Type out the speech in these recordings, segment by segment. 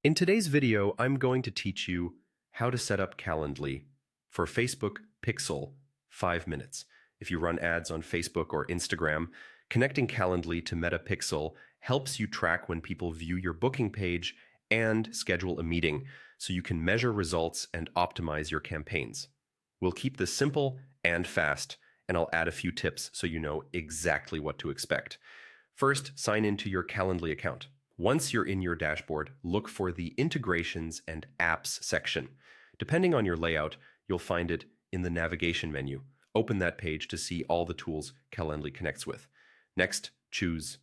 In today's video, I'm going to teach you how to set up Calendly for Facebook Pixel 5 minutes. If you run ads on Facebook or Instagram, connecting Calendly to Meta Pixel helps you track when people view your booking page and schedule a meeting so you can measure results and optimize your campaigns. We'll keep this simple and fast, and I'll add a few tips so you know exactly what to expect. First, sign into your Calendly account. Once you're in your dashboard, look for the Integrations and Apps section. Depending on your layout, you'll find it in the navigation menu. Open that page to see all the tools Calendly connects with. Next, choose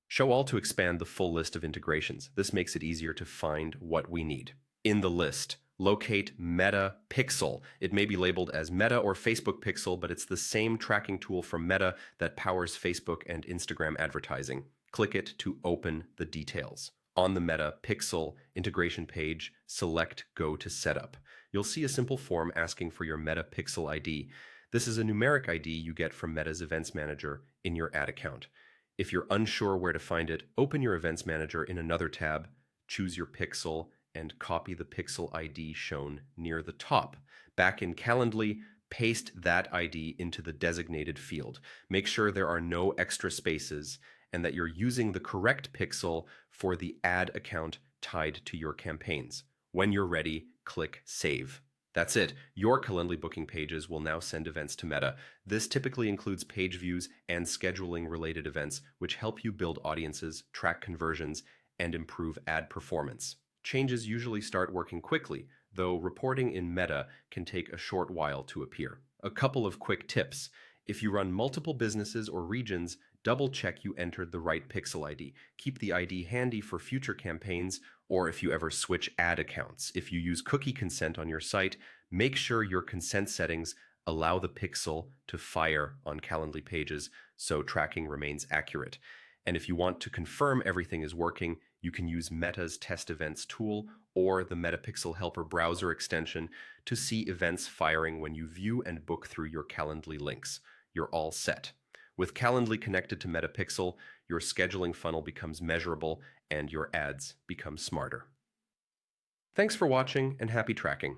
Show All to expand the full list of integrations. This makes it easier to find what we need. In the list, locate Meta Pixel. It may be labeled as Meta or Facebook Pixel, but it's the same tracking tool from Meta that powers Facebook and Instagram advertising. Click it to open the details. On the Meta Pixel integration page, select Go to Setup. You'll see a simple form asking for your Meta Pixel ID. This is a numeric ID you get from Meta's Events Manager in your ad account. If you're unsure where to find it, open your Events Manager in another tab, choose your pixel, and copy the pixel ID shown near the top. Back in Calendly, paste that ID into the designated field. Make sure there are no extra spaces and that you're using the correct pixel for the ad account tied to your campaigns. When you're ready, click Save. That's it. Your Calendly booking pages will now send events to Meta. This typically includes page views and scheduling related events, which help you build audiences, track conversions, and improve ad performance. Changes usually start working quickly, though reporting in Meta can take a short while to appear. A couple of quick tips. If you run multiple businesses or regions, double-check you entered the right pixel ID. Keep the ID handy for future campaigns or if you ever switch ad accounts. If you use cookie consent on your site, make sure your consent settings allow the pixel to fire on Calendly pages so tracking remains accurate. And if you want to confirm everything is working, you can use Meta's Test Events tool or the MetaPixel Helper browser extension to see events firing when you view and book through your Calendly links. You're all set. With Calendly connected to MetaPixel, your scheduling funnel becomes measurable and your ads become smarter. Thanks for watching and happy tracking.